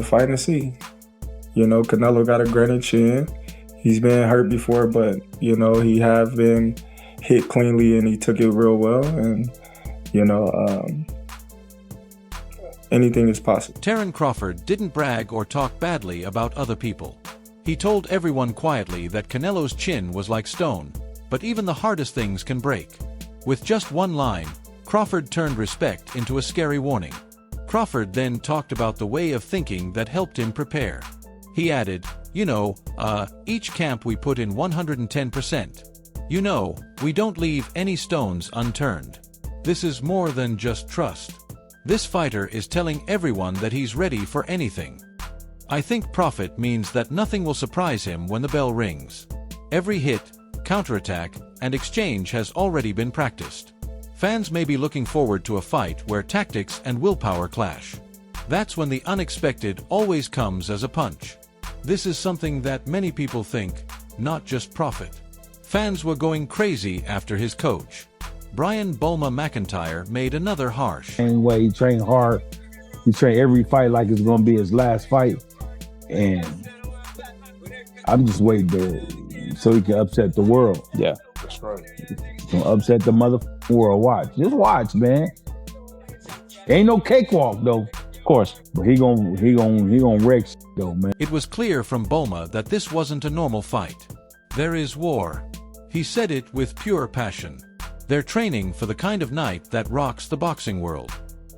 fighting to see. You know, Canelo got a granite chin. He's been hurt before, but, you know, he have been hit cleanly and he took it real well. And, you know, anything is possible. Terence Crawford didn't brag or talk badly about other people. He told everyone quietly that Canelo's chin was like stone, but even the hardest things can break. With just one line, Crawford turned respect into a scary warning. Crawford then talked about the way of thinking that helped him prepare. He added, you know, each camp we put in 110%. You know, we don't leave any stones unturned. This is more than just trust. This fighter is telling everyone that he's ready for anything. I think profit means that nothing will surprise him when the bell rings. Every hit, counterattack, and exchange has already been practiced. Fans may be looking forward to a fight where tactics and willpower clash. That's when the unexpected always comes as a punch. This is something that many people think, not just profit. Fans were going crazy after his coach. Brian Bulma McIntyre made another harsh. Anyway, he trained hard. He trained every fight like it's going to be his last fight. And I'm just waiting so he can upset the world. Yeah, that's right. He's going to upset the motherfucking world. Watch. Just watch, man. Ain't no cakewalk, though. Of course. But he gonna wreck though, man. It was clear from Bulma that this wasn't a normal fight. There is war. He said it with pure passion. They're training for the kind of night that rocks the boxing world.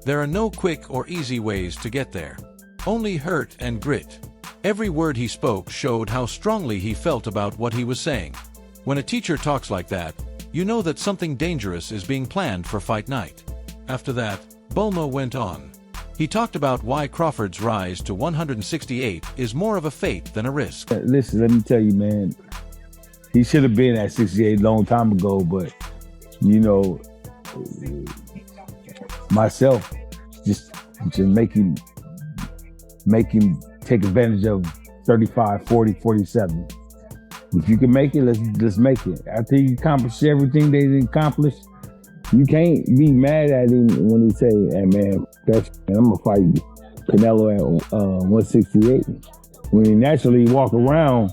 There are no quick or easy ways to get there. Only hurt and grit. Every word he spoke showed how strongly he felt about what he was saying. When a teacher talks like that, you know that something dangerous is being planned for fight night. After that, Bulma went on. He talked about why Crawford's rise to 168 is more of a fate than a risk. Listen, let me tell you, man. He should have been at 68 a long time ago, but, you know, myself, just make him take advantage of 35, 40, 47. If you can make it, let's make it. After he accomplished everything they didn't accomplish, you can't be mad at him when he say, hey man, I'm gonna fight you. Canelo at 168. When he naturally walk around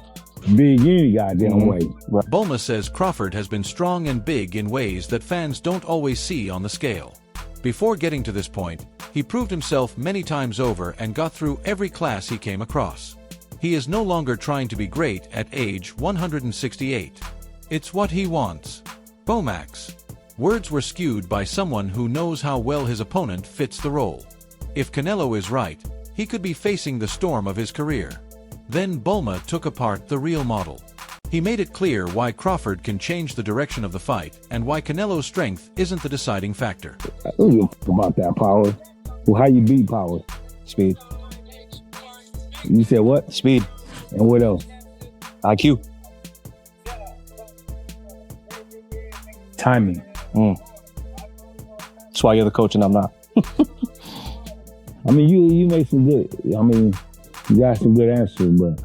big any goddamn way. Bulma says Crawford has been strong and big in ways that fans don't always see on the scale. Before getting to this point, he proved himself many times over and got through every class he came across. He is no longer trying to be great at age 168. It's what he wants. Bomax. Words were skewed by someone who knows how well his opponent fits the role. If Canelo is right, he could be facing the storm of his career. Then Bulma took apart the real model. He made it clear why Crawford can change the direction of the fight and why Canelo's strength isn't the deciding factor. I don't give a fuck about that power. Well, how you beat power? Speed. You said what? Speed. And what else? IQ. Timing. That's why you're the coach and I'm not. I mean, you make some good, you got some good answers, but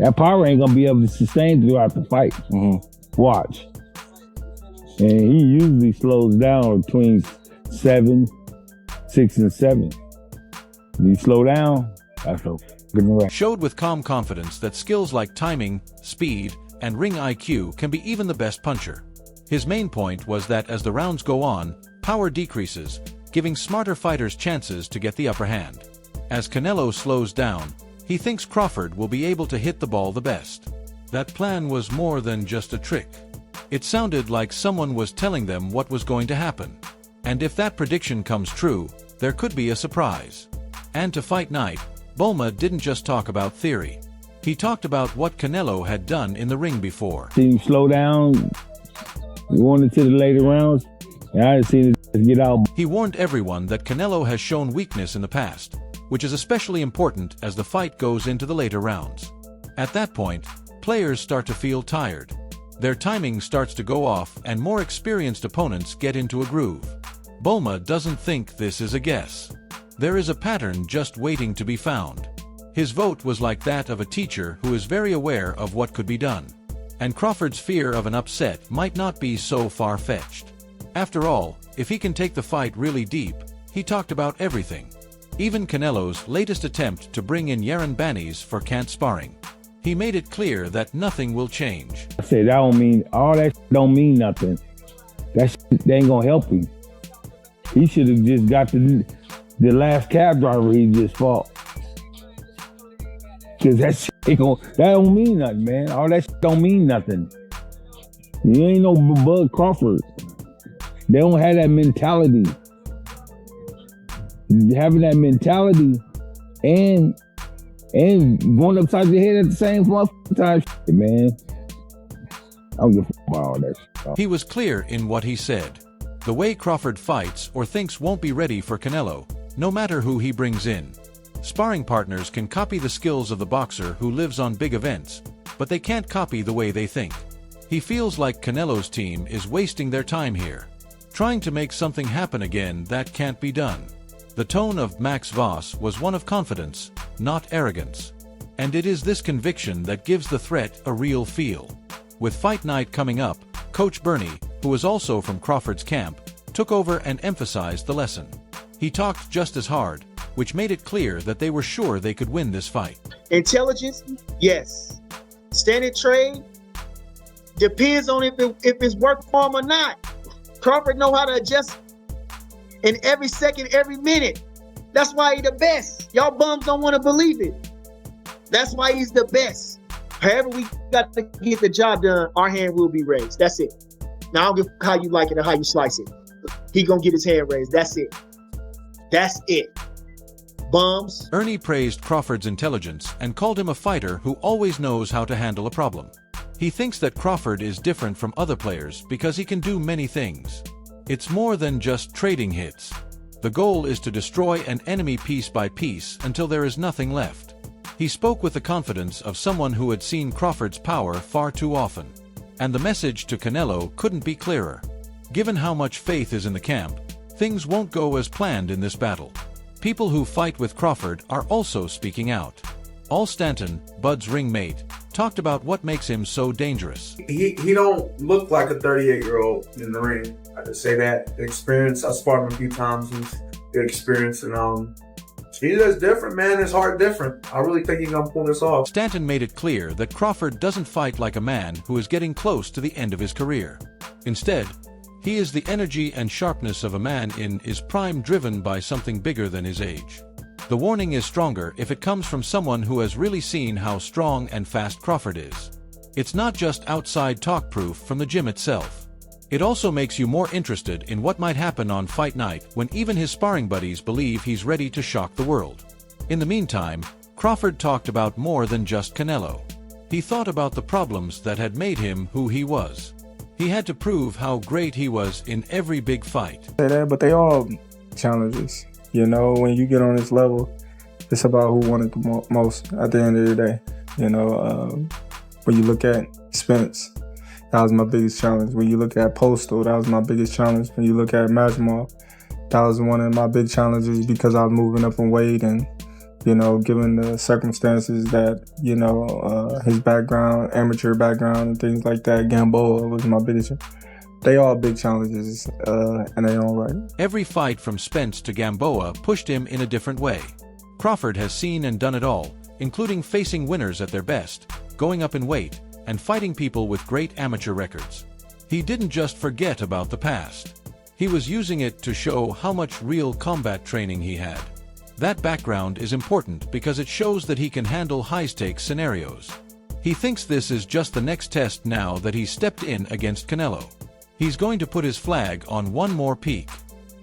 that power ain't gonna be able to sustain throughout the fight. Watch. And he usually slows down between 6 and 7. You slow down, that's a good wreck. Showed with calm confidence that skills like timing, speed, and ring IQ can be even the best puncher. His main point was that as the rounds go on, power decreases, giving smarter fighters chances to get the upper hand. As Canelo slows down, he thinks Crawford will be able to hit the ball the best. That plan was more than just a trick. It sounded like someone was telling them what was going to happen. And if that prediction comes true, there could be a surprise. And to fight night, Bulma didn't just talk about theory. He talked about what Canelo had done in the ring before. See him slow down, going into the later rounds, and I didn't see him get out. He warned everyone that Canelo has shown weakness in the past, which is especially important as the fight goes into the later rounds. At that point, players start to feel tired. Their timing starts to go off and more experienced opponents get into a groove. Bulma doesn't think this is a guess. There is a pattern just waiting to be found. His vote was like that of a teacher who is very aware of what could be done. And Crawford's fear of an upset might not be so far-fetched. After all, if he can take the fight really deep, he talked about everything. Even Canelo's latest attempt to bring in Yaron Banis for camp sparring. He made it clear that nothing will change. I said, that don't mean, all that don't mean nothing. That ain't gonna help him. He should have just got the last cab driver he just fought. Cause that don't mean nothing, man. All that don't mean nothing. You ain't no Bud Crawford. They don't have that mentality. Having that mentality and going upside your head at the same time, man. I don't give a fuck about all that shit. He was clear in what he said. The way Crawford fights or thinks won't be ready for Canelo, no matter who he brings in. Sparring partners can copy the skills of the boxer who lives on big events, but they can't copy the way they think. He feels like Canelo's team is wasting their time here, trying to make something happen again that can't be done. The tone of Max Voss was one of confidence, not arrogance. And it is this conviction that gives the threat a real feel. With fight night coming up, Coach Bernie, who is also from Crawford's camp, took over and emphasized the lesson. He talked just as hard, which made it clear that they were sure they could win this fight. Intelligence, yes. Standard trade, depends on if it's work for him or not. Crawford know how to adjust in every second, every minute. That's why he's the best. Y'all bums don't want to believe it. That's why he's the best. However we got to get the job done, our hand will be raised. That's it. Now I don't give a how you like it or how you slice it. He gonna get his hand raised. That's it. That's it. Bums. Ernie praised Crawford's intelligence and called him a fighter who always knows how to handle a problem. He thinks that Crawford is different from other players because he can do many things. It's more than just trading hits. The goal is to destroy an enemy piece by piece until there is nothing left. He spoke with the confidence of someone who had seen Crawford's power far too often. And the message to Canelo couldn't be clearer. Given how much faith is in the camp, things won't go as planned in this battle. People who fight with Crawford are also speaking out. Al Stanton, Bud's ring mate, talked about what makes him so dangerous. He don't look like a 38-year-old in the ring. I just say that. The experience, I sparred him a few times. He's good experience, and he's just different, man. His heart different. I really think he's gonna pull this off. Stanton made it clear that Crawford doesn't fight like a man who is getting close to the end of his career. Instead, he is the energy and sharpness of a man in his prime, driven by something bigger than his age. The warning is stronger if it comes from someone who has really seen how strong and fast Crawford is. It's not just outside talk proof from the gym itself. It also makes you more interested in what might happen on fight night when even his sparring buddies believe he's ready to shock the world. In the meantime, Crawford talked about more than just Canelo. He thought about the problems that had made him who he was. He had to prove how great he was in every big fight. Say that, but they all challenges. You know, when you get on this level, it's about who won it the most at the end of the day. You know, when you look at Spence, that was my biggest challenge. When you look at Postal, that was my biggest challenge. When you look at Majmal, that was one of my big challenges because I was moving up in weight and, you know, given the circumstances that, you know, his background, amateur background and things like that, Gamboa was my biggest. They all big challenges in their own right. Every fight from Spence to Gamboa pushed him in a different way. Crawford has seen and done it all, including facing winners at their best, going up in weight, and fighting people with great amateur records. He didn't just forget about the past. He was using it to show how much real combat training he had. That background is important because it shows that he can handle high-stakes scenarios. He thinks this is just the next test now that he's stepped in against Canelo. He's going to put his flag on one more peak.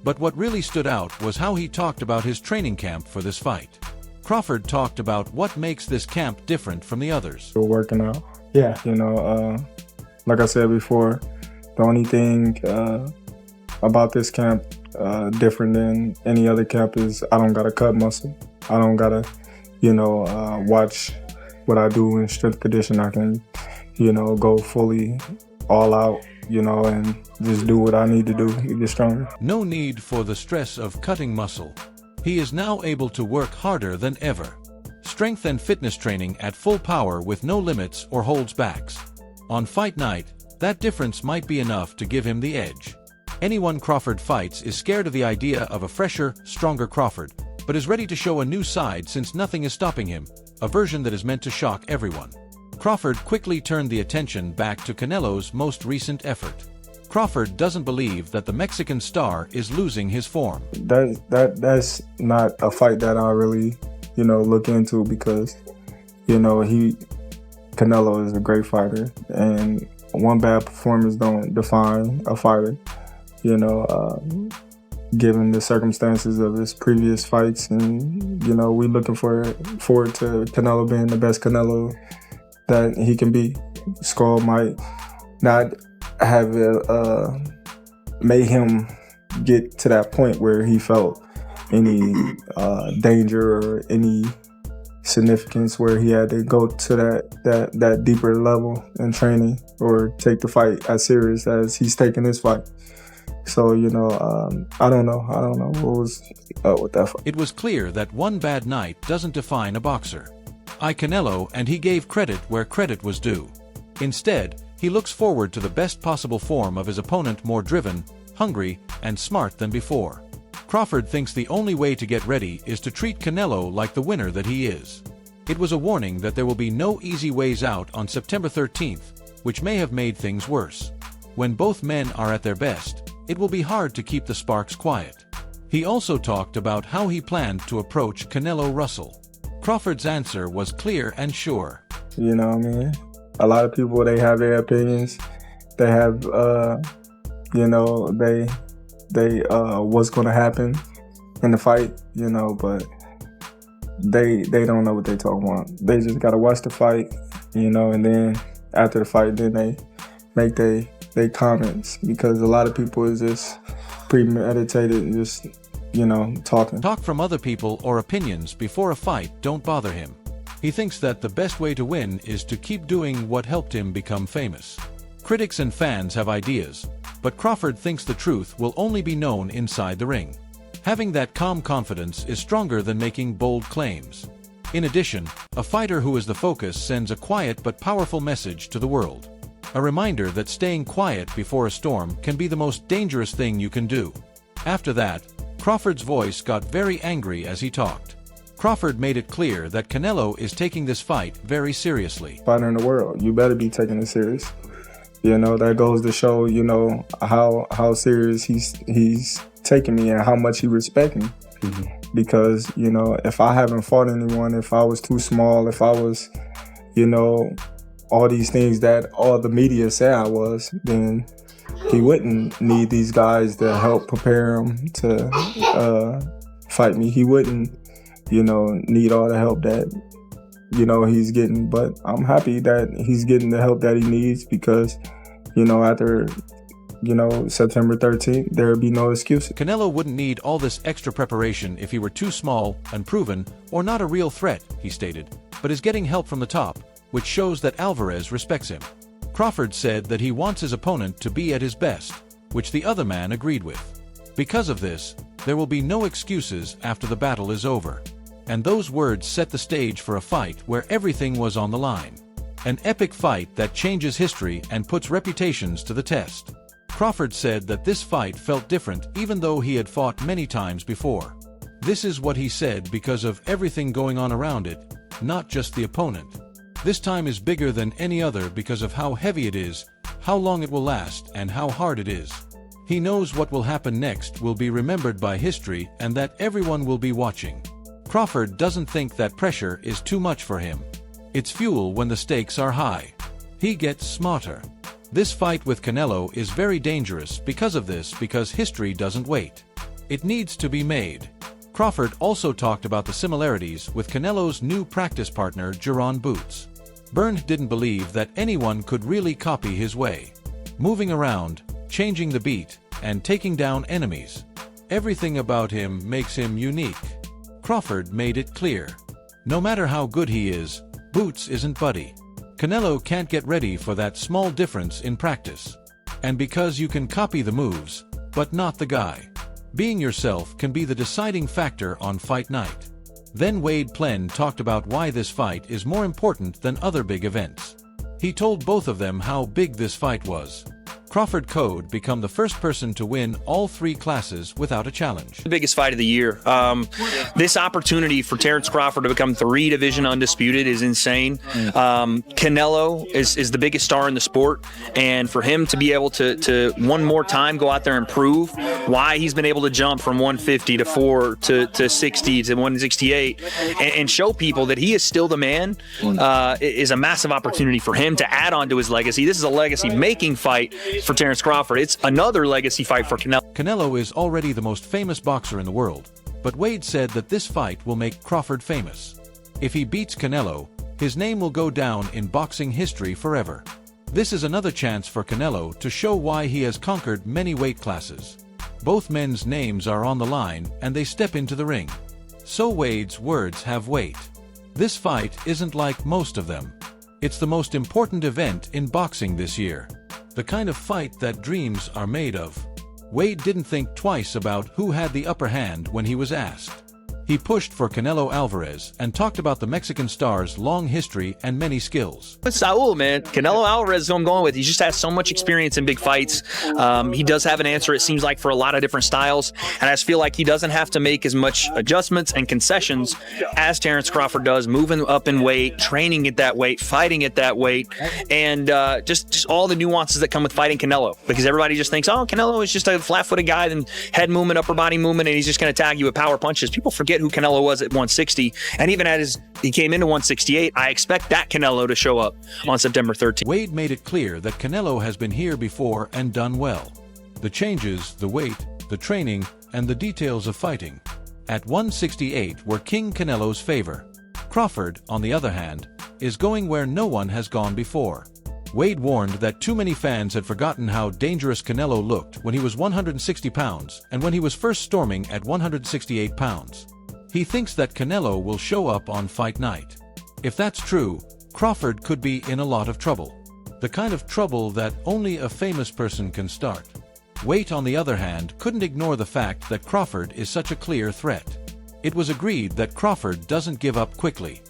But what really stood out was how he talked about his training camp for this fight. Crawford talked about what makes this camp different from the others. We're working out. Yeah, you know, like I said before, the only thing about this camp different than any other camp is I don't gotta cut muscle. I don't gotta, you know, watch what I do in strength condition. I can, you know, go fully all out, you know, and just do what I need to do to get stronger. No need for the stress of cutting muscle. He is now able to work harder than ever. Strength and fitness training at full power with no limits or holds backs. On fight night, that difference might be enough to give him the edge. Anyone Crawford fights is scared of the idea of a fresher, stronger Crawford, but is ready to show a new side since nothing is stopping him, a version that is meant to shock everyone. Crawford quickly turned the attention back to Canelo's most recent effort. Crawford doesn't believe that the Mexican star is losing his form. That's not a fight that I really, look into because, Canelo is a great fighter, and one bad performance don't define a fighter. Given the circumstances of his previous fights, and we looking forward to Canelo being the best Canelo that he can be. Skull might not have made him get to that point where he felt any danger or any significance where he had to go to that deeper level in training or take the fight as serious as he's taking this fight. So, I don't know what was up with that fight. It was clear that one bad night doesn't define a boxer. Canelo, and he gave credit where credit was due. Instead, he looks forward to the best possible form of his opponent, more driven, hungry, and smart than before. Crawford thinks the only way to get ready is to treat Canelo like the winner that he is. It was a warning that there will be no easy ways out on September 13th, which may have made things worse. When both men are at their best, it will be hard to keep the sparks quiet. He also talked about how he planned to approach Canelo Russell. Crawford's answer was clear and sure. You know what I mean? A lot of people, they have their opinions. They have, what's going to happen in the fight, but they don't know what they talk about. They just got to watch the fight, and then after the fight, then they make they comments, because a lot of people is just premeditated and just, talking. Talk from other people or opinions before a fight don't bother him. He thinks that the best way to win is to keep doing what helped him become famous. Critics and fans have ideas, but Crawford thinks the truth will only be known inside the ring. Having that calm confidence is stronger than making bold claims. In addition, a fighter who is the focus sends a quiet but powerful message to the world. A reminder that staying quiet before a storm can be the most dangerous thing you can do. After that, Crawford's voice got very angry as he talked. Crawford made it clear that Canelo is taking this fight very seriously. Fighter in the world, you better be taking it serious. That goes to show, how serious he's taking me and how much he respects me. Mm-hmm. Because, if I haven't fought anyone, if I was too small, if I was, all these things that all the media say I was, then he wouldn't need these guys to help prepare him to fight me. He wouldn't, need all the help that, he's getting. But I'm happy that he's getting the help that he needs because, after, September 13th, there'll be no excuses. Canelo wouldn't need all this extra preparation if he were too small, unproven, or not a real threat, he stated, but is getting help from the top, which shows that Alvarez respects him. Crawford said that he wants his opponent to be at his best, which the other man agreed with. Because of this, there will be no excuses after the battle is over. And those words set the stage for a fight where everything was on the line. An epic fight that changes history and puts reputations to the test. Crawford said that this fight felt different even though he had fought many times before. This is what he said because of everything going on around it, not just the opponent. This time is bigger than any other because of how heavy it is, how long it will last, and how hard it is. He knows what will happen next will be remembered by history and that everyone will be watching. Crawford doesn't think that pressure is too much for him. It's fuel when the stakes are high. He gets smarter. This fight with Canelo is very dangerous because history doesn't wait. It needs to be made. Crawford also talked about the similarities with Canelo's new practice partner, Jaron Boots. Byrne didn't believe that anyone could really copy his way. Moving around, changing the beat, and taking down enemies. Everything about him makes him unique. Crawford made it clear. No matter how good he is, Boots isn't Buddy. Canelo can't get ready for that small difference in practice. And because you can copy the moves, but not the guy. Being yourself can be the deciding factor on fight night. Then Wade Plenn talked about why this fight is more important than other big events. He told both of them how big this fight was. Crawford could become the first person to win all 3 classes without a challenge. The biggest fight of the year. This opportunity for Terence Crawford to become 3 division undisputed is insane. Canelo is the biggest star in the sport, and for him to be able to one more time go out there and prove why he's been able to jump from 150 to 4 to 60 to 168 and show people that he is still the man is a massive opportunity for him to add on to his legacy. This is a legacy-making fight for Terence Crawford. It's another legacy fight for Canelo. Canelo is already the most famous boxer in the world, but Wade said that this fight will make Crawford famous. If he beats Canelo, his name will go down in boxing history forever. This is another chance for Canelo to show why he has conquered many weight classes. Both men's names are on the line and they step into the ring. So Wade's words have weight. This fight isn't like most of them. It's the most important event in boxing this year. The kind of fight that dreams are made of. Wade didn't think twice about who had the upper hand when he was asked. He pushed for Canelo Alvarez and talked about the Mexican star's long history and many skills. Saul, man. Canelo Alvarez is who I'm going with. He just has so much experience in big fights. He does have an answer, it seems like, for a lot of different styles. And I just feel like he doesn't have to make as much adjustments and concessions as Terence Crawford does, moving up in weight, training at that weight, fighting at that weight, and just all the nuances that come with fighting Canelo. Because everybody just thinks, oh, Canelo is just a flat-footed guy, then head movement, upper body movement, and he's just going to tag you with power punches. People forget who Canelo was at 160, and even he came into 168. I expect that Canelo to show up on September 13th. Wade made it clear that Canelo has been here before and done well. The changes, the weight, the training, and the details of fighting at 168 were King Canelo's favor. Crawford, on the other hand, is going where no one has gone before. Wade warned that too many fans had forgotten how dangerous Canelo looked when he was 160 pounds and when he was first storming at 168 pounds. He thinks that Canelo will show up on fight night. If that's true, Crawford could be in a lot of trouble. The kind of trouble that only a famous person can start. Wade, on the other hand, couldn't ignore the fact that Crawford is such a clear threat. It was agreed that Crawford doesn't give up quickly.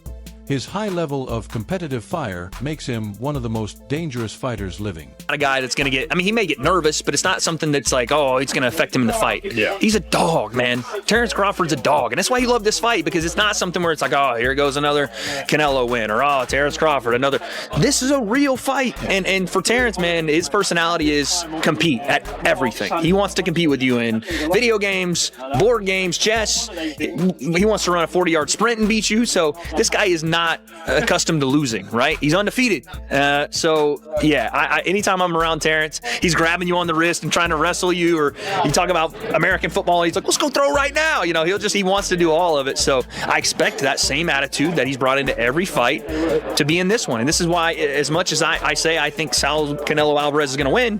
His high level of competitive fire makes him one of the most dangerous fighters living. Not a guy that's going to get, I mean, he may get nervous, but it's not something that's like, oh, it's going to affect him in the fight. Yeah. He's a dog, man. Terence Crawford's a dog. And that's why you love this fight, because it's not something where it's like, oh, here goes another Canelo win, or oh, Terence Crawford, another. This is a real fight. And for Terence, man, his personality is compete at everything. He wants to compete with you in video games, board games, chess. He wants to run a 40-yard sprint and beat you. So this guy is not accustomed to losing, right? He's undefeated. So yeah, anytime I'm around Terence, he's grabbing you on the wrist and trying to wrestle you, or you talk about American football, he's like, let's go throw right now. You know, he wants to do all of it. So I expect that same attitude that he's brought into every fight to be in this one. And this is why, as much as I say I think Canelo Alvarez is going to win,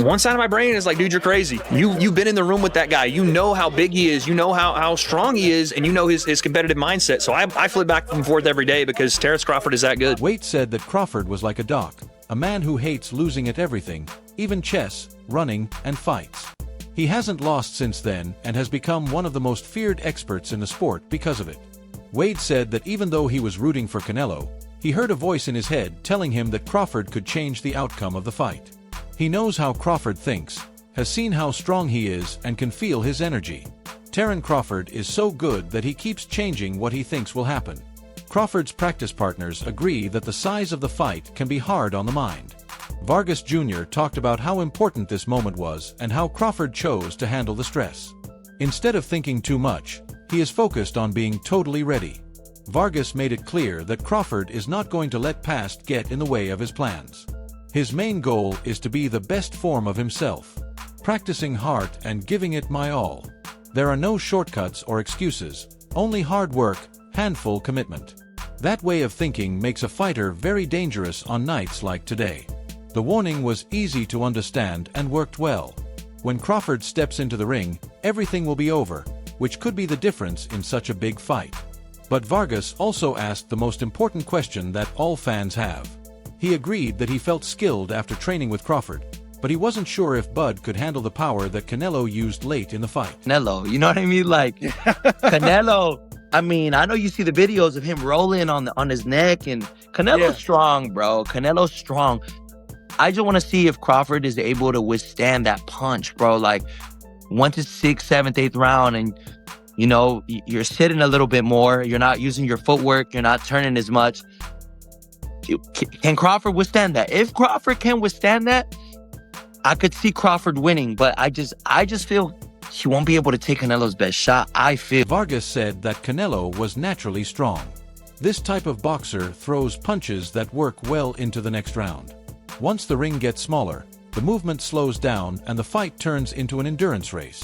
one side of my brain is like, dude, you're crazy. You've been in the room with that guy. You know how big he is. You know how strong he is, and you know his competitive mindset. So I flip back and forth every day because Terence Crawford is that good. Wade said that Crawford was like a doc, a man who hates losing at everything, even chess, running, and fights. He hasn't lost since then and has become one of the most feared experts in the sport because of it. Wade said that even though he was rooting for Canelo, he heard a voice in his head telling him that Crawford could change the outcome of the fight. He knows how Crawford thinks, has seen how strong he is, and can feel his energy. Terence Crawford is so good that he keeps changing what he thinks will happen. Crawford's practice partners agree that the size of the fight can be hard on the mind. Vargas Jr. talked about how important this moment was and how Crawford chose to handle the stress. Instead of thinking too much, he is focused on being totally ready. Vargas made it clear that Crawford is not going to let past get in the way of his plans. His main goal is to be the best form of himself, practicing hard and giving it my all. There are no shortcuts or excuses, only hard work, handful commitment. That way of thinking makes a fighter very dangerous on nights like today. The warning was easy to understand and worked well. When Crawford steps into the ring, everything will be over, which could be the difference in such a big fight. But Vargas also asked the most important question that all fans have. He agreed that he felt skilled after training with Crawford, but he wasn't sure if Bud could handle the power that Canelo used late in the fight. Canelo, you know what I mean? Like, Canelo, I mean, I know you see the videos of him rolling on his neck, and Canelo's strong, bro. Canelo's strong. I just want to see if Crawford is able to withstand that punch, bro. Like 1 to 6, 7th, 8th round, and you know, you're sitting a little bit more. You're not using your footwork. You're not turning as much. Can Crawford withstand that? If Crawford can withstand that, I could see Crawford winning, but I just feel he won't be able to take Canelo's best shot. I feel. Vargas said that Canelo was naturally strong. This type of boxer throws punches that work well into the next round. Once the ring gets smaller, the movement slows down and the fight turns into an endurance race.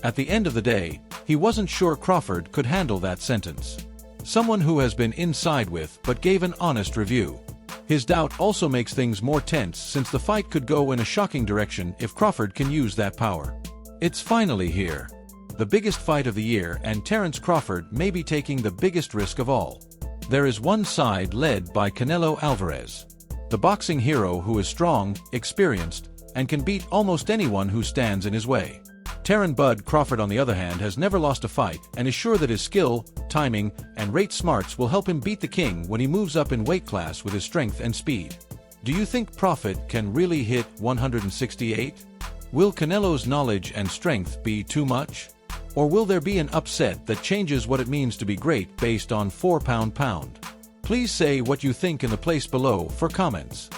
At the end of the day, he wasn't sure Crawford could handle that sentence. Someone who has been inside with but gave an honest review. His doubt also makes things more tense since the fight could go in a shocking direction if Crawford can use that power. It's finally here. The biggest fight of the year, and Terence Crawford may be taking the biggest risk of all. There is one side led by Canelo Alvarez, the boxing hero who is strong, experienced, and can beat almost anyone who stands in his way. Terence "Bud" Crawford, on the other hand, has never lost a fight and is sure that his skill, timing, and rate smarts will help him beat the king when he moves up in weight class with his strength and speed. Do you think Crawford can really hit 168? Will Canelo's knowledge and strength be too much? Or will there be an upset that changes what it means to be great based on 4-pound? Please say what you think in the place below for comments.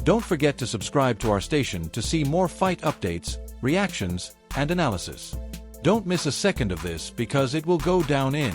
Don't forget to subscribe to our station to see more fight updates, reactions, and analysis. Don't miss a second of this because it will go down in